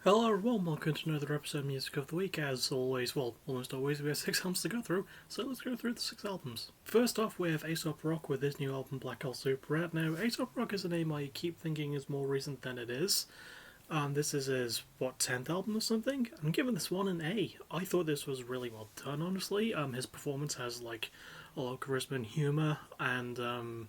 Hello everyone, welcome to another episode of Music of the Week. As always, well, almost always, we have 6 albums to go through, so let's go through the 6 albums. First off, we have Aesop Rock with his new album Black Hole Super Rat. Now, Aesop Rock is a name I keep thinking is more recent than it is. This is his, 10th album or something? I'm giving this one an A. I thought this was really well done, honestly. His performance has, a lot of charisma and humour, and,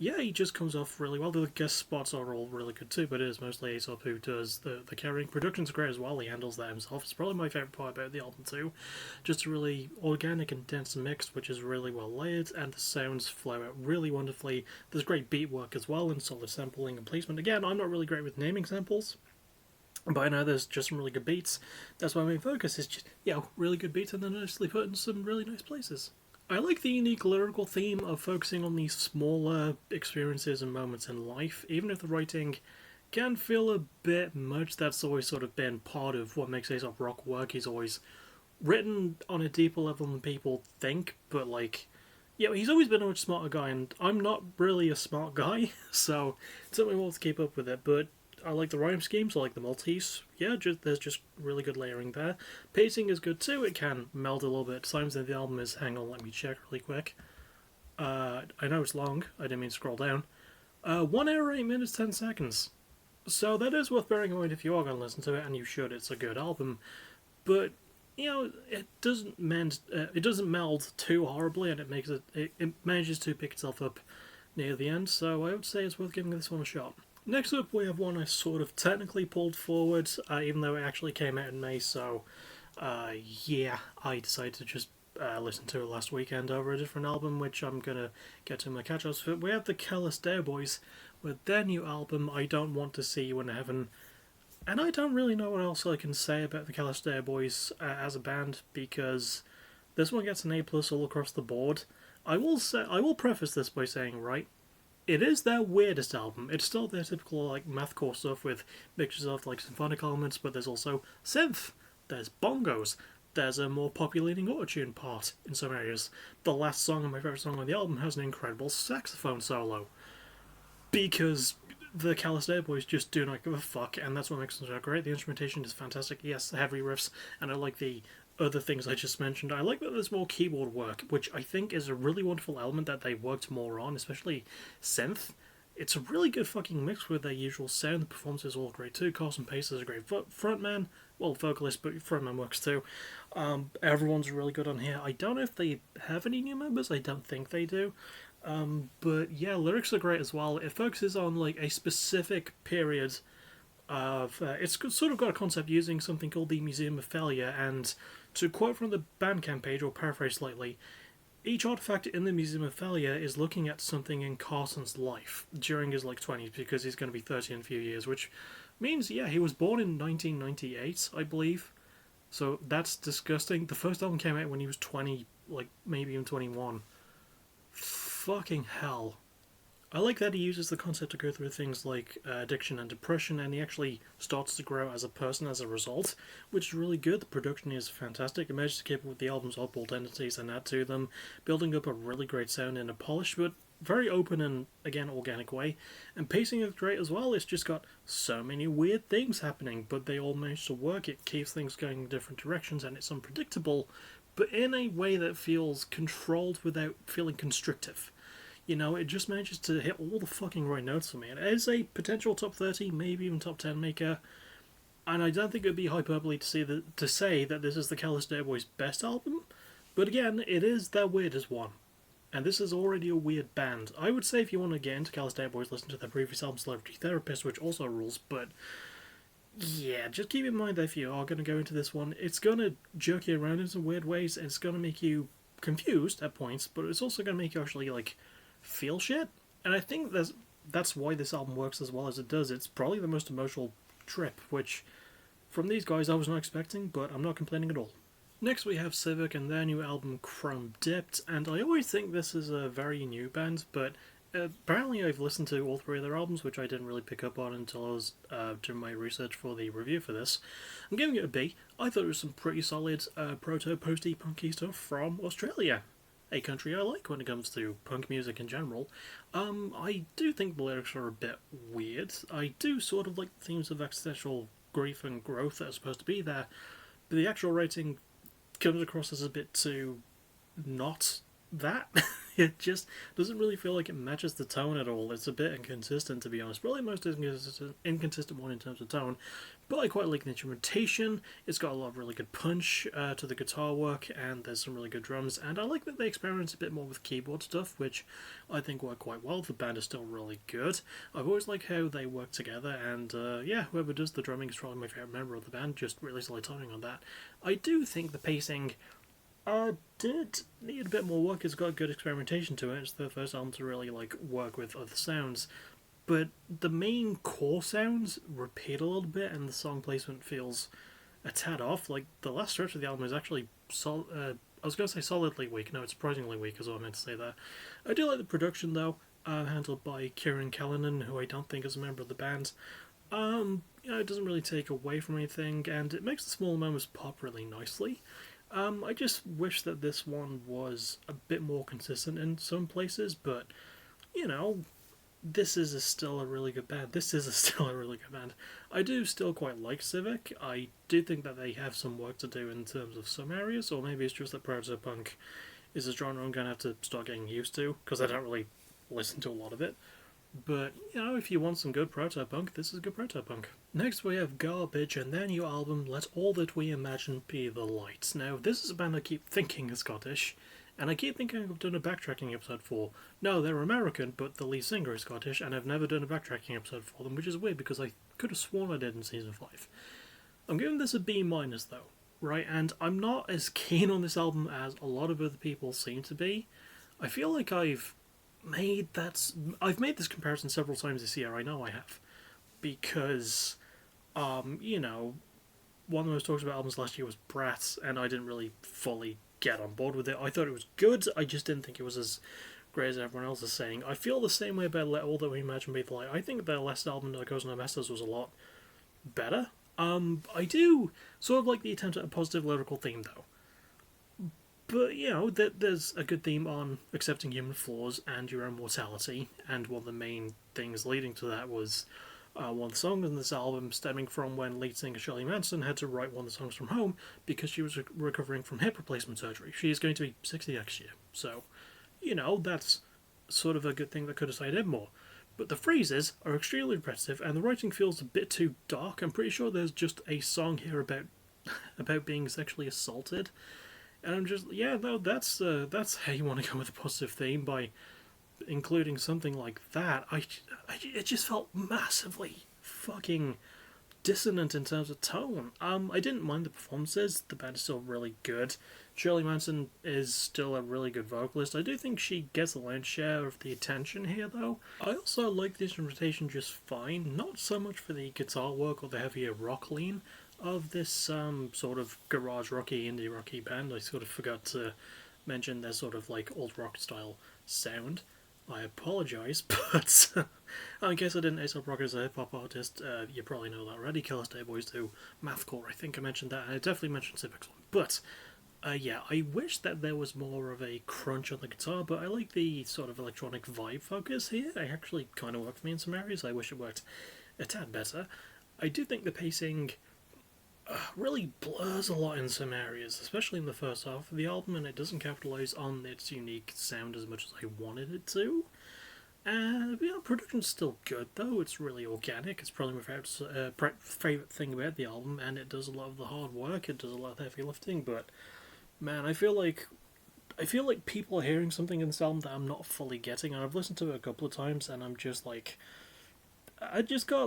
yeah, he just comes off really well. The guest spots are all really good too, but it is mostly Aesop who does the carrying. Production's great as well, he handles that himself. It's probably my favourite part about the album too. Just a really organic and dense mix, which is really well layered, and the sounds flow out really wonderfully. There's great beat work as well, and solid sampling and placement. Again, I'm not really great with naming samples, but I know there's just some really good beats. That's my main focus, is just, really good beats and then nicely put in some really nice places. I like the unique lyrical theme of focusing on these smaller experiences and moments in life, even if the writing can feel a bit much. That's always sort of been part of what makes Aesop Rock work. He's always written on a deeper level than people think, but he's always been a much smarter guy, and I'm not really a smart guy, so it took me a while to keep up with it, but I like the rhyme schemes, I like the multis. There's just really good layering there. Pacing is good too, it can meld a little bit. Times in the album is, hang on, let me check really quick. I know it's long, I didn't mean to scroll down. 1 hour, 8 minutes, 10 seconds. So that is worth bearing in mind if you are going to listen to it, and you should, it's a good album. But, it doesn't meld too horribly, and it manages to pick itself up near the end, so I would say it's worth giving this one a shot. Next up, we have one I sort of technically pulled forward, even though it actually came out in May, so I decided to just listen to it last weekend over a different album, which I'm going to get to in my catch-ups for. We have the Callous Boys with their new album, I Don't Want to See You in Heaven, and I don't really know what else I can say about the Callous Boys as a band, because this one gets an A+ all across the board. I will preface this by saying, right, it is their weirdest album. It's still their typical mathcore stuff with mixtures of symphonic elements, but there's also synth, there's bongos, there's a more populating autotune part in some areas. The last song, and my favourite song on the album, has an incredible saxophone solo. Because the Callous Boys just do not give a fuck, and that's what makes them so great. The instrumentation is fantastic, yes, heavy riffs, and I like the other things I just mentioned. I like that there's more keyboard work, which I think is a really wonderful element that they worked more on, especially synth. It's a really good fucking mix with their usual sound. The performance is all great too. Carson Pace is a great frontman, well, vocalist, but frontman works too. Everyone's really good on here. I don't know if they have any new members, I don't think they do. But yeah, lyrics are great as well. It focuses on a specific period of it's sort of got a concept using something called the Museum of Failure, and to quote from the Bandcamp page, or paraphrase slightly, each artifact in the Museum of Failure is looking at something in Carson's life during his 20s, because he's going to be 30 in a few years, which means, he was born in 1998, I believe. So that's disgusting. The first album came out when he was 20, maybe even 21. Fucking hell. I like that he uses the concept to go through things like addiction and depression, and he actually starts to grow as a person as a result, which is really good. The production is fantastic. It manages to keep up with the album's oddball tendencies and add to them, building up a really great sound in a polished but very open and, again, organic way. And pacing is great as well. It's just got so many weird things happening, but they all manage to work. It keeps things going in different directions, and it's unpredictable, but in a way that feels controlled without feeling constrictive. It just manages to hit all the fucking right notes for me. And it is a potential top 30, maybe even top 10 maker. And I don't think it would be hyperbole to say that this is the Callous Boys' best album. But again, it is their weirdest one. And this is already a weird band. I would say if you want to get into Callous Boys, listen to their previous album, Celebrity Therapist, which also rules. But yeah, just keep in mind that if you are going to go into this one, it's going to jerk you around in some weird ways. And it's going to make you confused at points, but it's also going to make you actually, feel shit, and I think that's why this album works as well as it does. It's probably the most emotional trip, which from these guys I was not expecting, but I'm not complaining at all. Next we have Civic and their new album Chrome Dipped, and I always think this is a very new band, but apparently I've listened to all 3 of their albums, which I didn't really pick up on until I was doing my research for the review for this. I'm giving it a B. I thought it was some pretty solid proto-posty punky stuff from Australia, a country I like when it comes to punk music in general. I do think the lyrics are a bit weird. I do sort of like the themes of existential grief and growth that are supposed to be there, but the actual writing comes across as a bit too not that. It just doesn't really feel like it matches the tone at all. It's a bit inconsistent, to be honest. Probably the most inconsistent one in terms of tone. But I quite like the instrumentation. It's got a lot of really good punch to the guitar work, and there's some really good drums. And I like that they experiment a bit more with keyboard stuff, which I think worked quite well. The band is still really good. I've always liked how they work together, and yeah, whoever does the drumming is probably my favourite member of the band. Just really solid timing on that. I do think the pacing did need a bit more work. It's got good experimentation to it. It's the first album to really work with other sounds, but the main core sounds repeat a little bit, and the song placement feels a tad off. Like the last stretch of the album is actually I was going to say solidly weak. No, it's surprisingly weak, is what I meant to say there. I do like the production though, handled by Kieran Callanan, who I don't think is a member of the band. It doesn't really take away from anything, and it makes the small moments pop really nicely. I just wish that this one was a bit more consistent in some places, but, this is still a really good band. Still a really good band. I do still quite like Civic. I do think that they have some work to do in terms of some areas, or maybe it's just that Protopunk is a genre I'm going to have to start getting used to, because I don't really listen to a lot of it. But, if you want some good proto-punk, this is good proto-punk. Next we have Garbage and their new album, Let All That We Imagine Be the Light. Now, this is a band I keep thinking is Scottish, and I keep thinking I've done a backtracking episode for. No, they're American, but the lead singer is Scottish, and I've never done a backtracking episode for them, which is weird because I could have sworn I did in Season 5. I'm giving this a B- though, right? And I'm not as keen on this album as a lot of other people seem to be. I feel like I've made this comparison several times this year. I know I have, because one of the most talked about albums last year was Bratz, and I didn't really fully get on board with it. I thought it was good, I just didn't think it was as great as everyone else is saying. I feel the same way about Let All That We Imagine Be the Light. I think their last album, Narcos No Masters, was a lot better. I do sort of like the attempt at a positive lyrical theme though. But, there's a good theme on accepting human flaws and your own mortality, and one of the main things leading to that was one of the songs in this album stemming from when lead singer Shirley Manson had to write one of the songs from home because she was recovering from hip replacement surgery. She is going to be 60 next year, so, that's sort of a good thing that could have cited more. But the phrases are extremely repetitive, and the writing feels a bit too dark. I'm pretty sure there's just a song here about being sexually assaulted. And I'm just, that's how you want to go with a positive theme, by including something like that. It just felt massively fucking dissonant in terms of tone. I didn't mind the performances. The band is still really good. Shirley Manson is still a really good vocalist. I do think she gets a lion's share of the attention here, though. I also like the instrumentation just fine. Not so much for the guitar work or the heavier rock lean of this sort of garage rocky, indie rocky band. I sort of forgot to mention their sort of alt rock style sound. I apologise, but in case I didn't, Aesop Rock is a hip hop artist. You probably know that already. Killer State Boys do mathcore. I think I mentioned that, and I definitely mentioned Civic's one. But I wish that there was more of a crunch on the guitar, but I like the sort of electronic vibe focus here. It actually kind of worked for me in some areas. I wish it worked a tad better. I do think the pacing really blurs a lot in some areas, especially in the first half of the album, and it doesn't capitalise on its unique sound as much as I wanted it to. And production's still good though. It's really organic. It's probably my favourite thing about the album, and it does a lot of the hard work. It does a lot of heavy lifting. But man, I feel like people are hearing something in this album that I'm not fully getting, and I've listened to it a couple of times, and I'm just I just got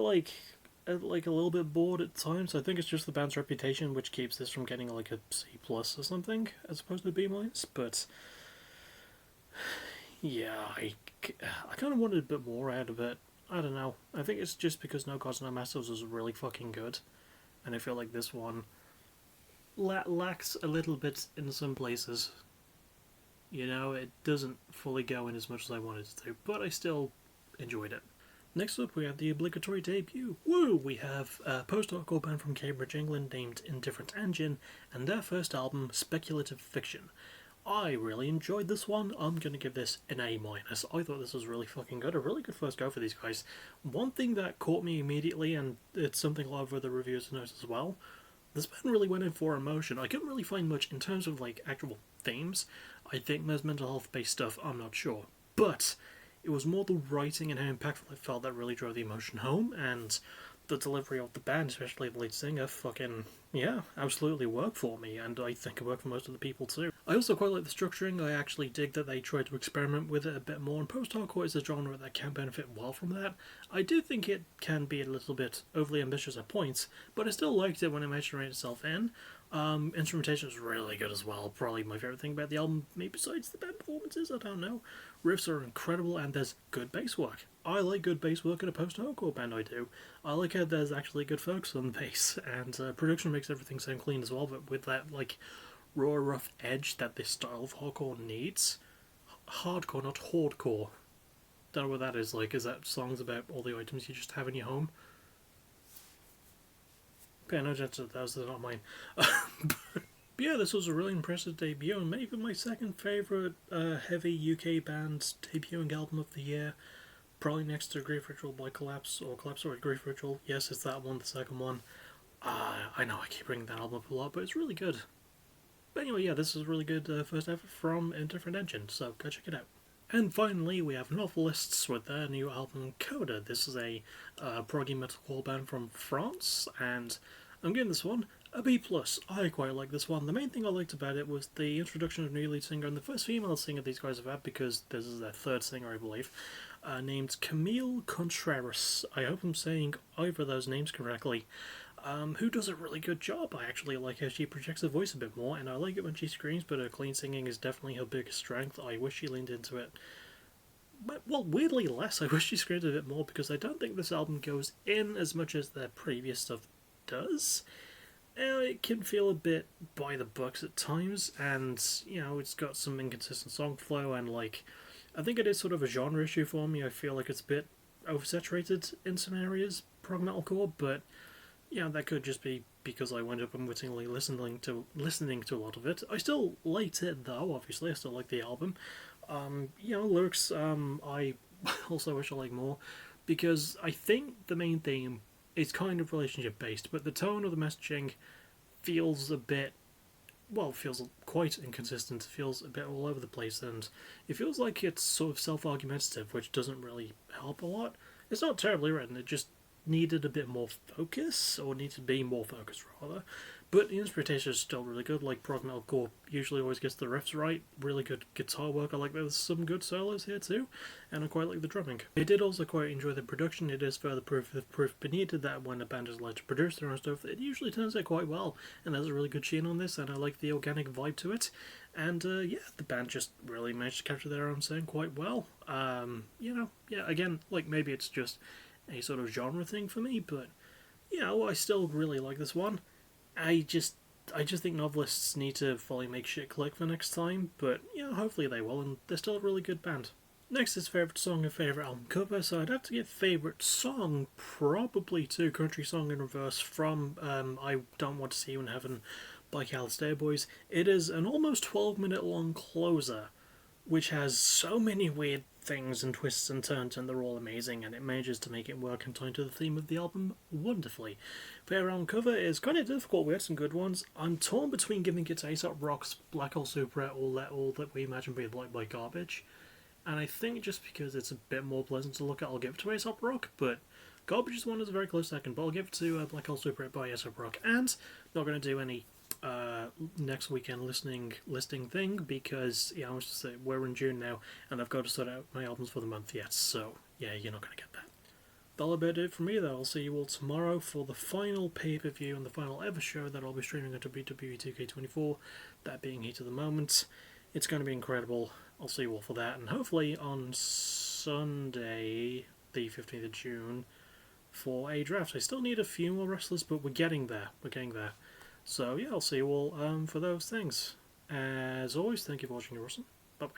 a little bit bored at times. I think it's just the band's reputation which keeps this from getting a C+ or something as opposed to a B-. But yeah, I kind of wanted a bit more out of it. I don't know. I think it's just because No Gods No Masters was really fucking good, and I feel like this one lacks a little bit in some places. It doesn't fully go in as much as I wanted it to, but I still enjoyed it. Next up, we have the obligatory debut. Woo! We have a post-hardcore band from Cambridge, England named Indifferent Engine, and their first album, Speculative Fiction. I really enjoyed this one. I'm gonna give this an A minus. I thought this was really fucking good. A really good first go for these guys. One thing that caught me immediately, and it's something a lot of other reviewers noticed as well, this band really went in for emotion. I couldn't really find much in terms of like actual themes. I think there's mental health based stuff, I'm not sure. But it was more the writing and how impactful it felt that really drove the emotion home, and the delivery of the band, especially the lead singer, fucking, yeah, absolutely worked for me, and I think it worked for most of the people too. I also quite like the structuring. I actually dig that they tried to experiment with it a bit more, and post-hardcore is a genre that can benefit well from that. I do think it can be a little bit overly ambitious at points, but I still liked it when it managed to rein itself in. Instrumentation is really good as well. Probably my favourite thing about the album, maybe besides the band performances, I don't know. Riffs are incredible and there's good bass work. I like good bass work in a post-hardcore band, I do. I like how there's actually good focus on the bass, and production makes everything sound clean as well, but with that, like, raw, rough edge that this style of hardcore needs. Hardcore, not hardcore. Don't know what that is like. Is that songs about all the items you just have in your home? Okay, no, that's not mine. But yeah, this was a really impressive debut, and maybe my second favourite heavy UK band debuting album of the year. Probably next to Grief Ritual by Collapse, or Collapse or Grief Ritual. Yes, it's that one, the second one. I know I keep bringing that album up a lot, but it's really good. But anyway, yeah, this is a really good first effort from Indifferent Engine, so go check it out. And finally, we have Novelists with their new album Coda. This is a proggy metalcore band from France, and I'm giving this one a B+. I quite like this one. The main thing I liked about it was the introduction of a new lead singer, and the first female singer these guys have had, because this is their third singer, I believe, named Camille Contreras. I hope I'm saying either of those names correctly. Who does a really good job. I actually like how she projects her voice a bit more, and I like it when she screams, but her clean singing is definitely her biggest strength. I wish she leaned into it. But, well, weirdly less. I wish she screamed a bit more, because I don't think this album goes in as much as their previous stuff does. It can feel a bit by the books at times, and, you know, it's got some inconsistent song flow, and, like, I think it is sort of a genre issue for me. I feel like it's a bit oversaturated in some areas, prog metalcore, but yeah, that could just be because I went up unwittingly listening to a lot of it. I still liked it though. Obviously, I still like the album. You know, lyrics. I also wish I liked more, because I think the main theme is kind of relationship based, but the tone of the messaging feels a bit, well, feels quite inconsistent. It feels a bit all over the place, and it feels like it's sort of self-argumentative, which doesn't really help a lot. It's not terribly written. It just needed a bit more focus, or needed to be more focused rather. But the instrumentation is still really good. Like prog metalcore usually always gets the riffs right. Really good guitar work. I like there's some good solos here too, and I quite like the drumming. I did also quite enjoy the production. It is further proof if proof be needed that when a band is allowed to produce their own stuff, it usually turns out quite well. And there's a really good sheen on this, and I like the organic vibe to it. And yeah, the band just really managed to capture their own sound quite well. You know, yeah, again, like maybe it's just a sort of genre thing for me, but you know, I still really like this one. I just think novelists need to fully make shit click for next time, but you know, hopefully they will, and they're still a really good band. Next is favourite song and favourite album cover, so I'd have to give favourite song probably to Country Song in Reverse from I Don't Want to See You in Heaven by Calistair Boys. It is an almost 12-minute long closer, which has so many weird things and twists and turns, and they're all amazing, and it manages to make it work and tie into the theme of the album wonderfully. Fair album cover is kind of difficult. We had some good ones. I'm torn between giving it to Aesop Rock's Black Hole Super, all that we imagine being like Garbage, and I think just because it's a bit more pleasant to look at, I'll give it to Aesop Rock, but Garbage's one is a very close second, but I'll give it to Black Hole Super by Aesop Rock, and not going to do any next weekend listing thing, because yeah, I was just say we're in June now, and I've got to sort out my albums for the month yet. So yeah, you're not gonna get that. That'll about it for me though. I'll see you all tomorrow for the final pay-per-view and the final ever show that I'll be streaming on WWE 2K24. That being Heat of the Moment. It's going to be incredible. I'll see you all for that, and hopefully on Sunday, the 15th of June, for a draft. I still need a few more wrestlers, but we're getting there. So yeah, I'll see you all for those things. As always, thank you for watching. You're awesome. Bye bye.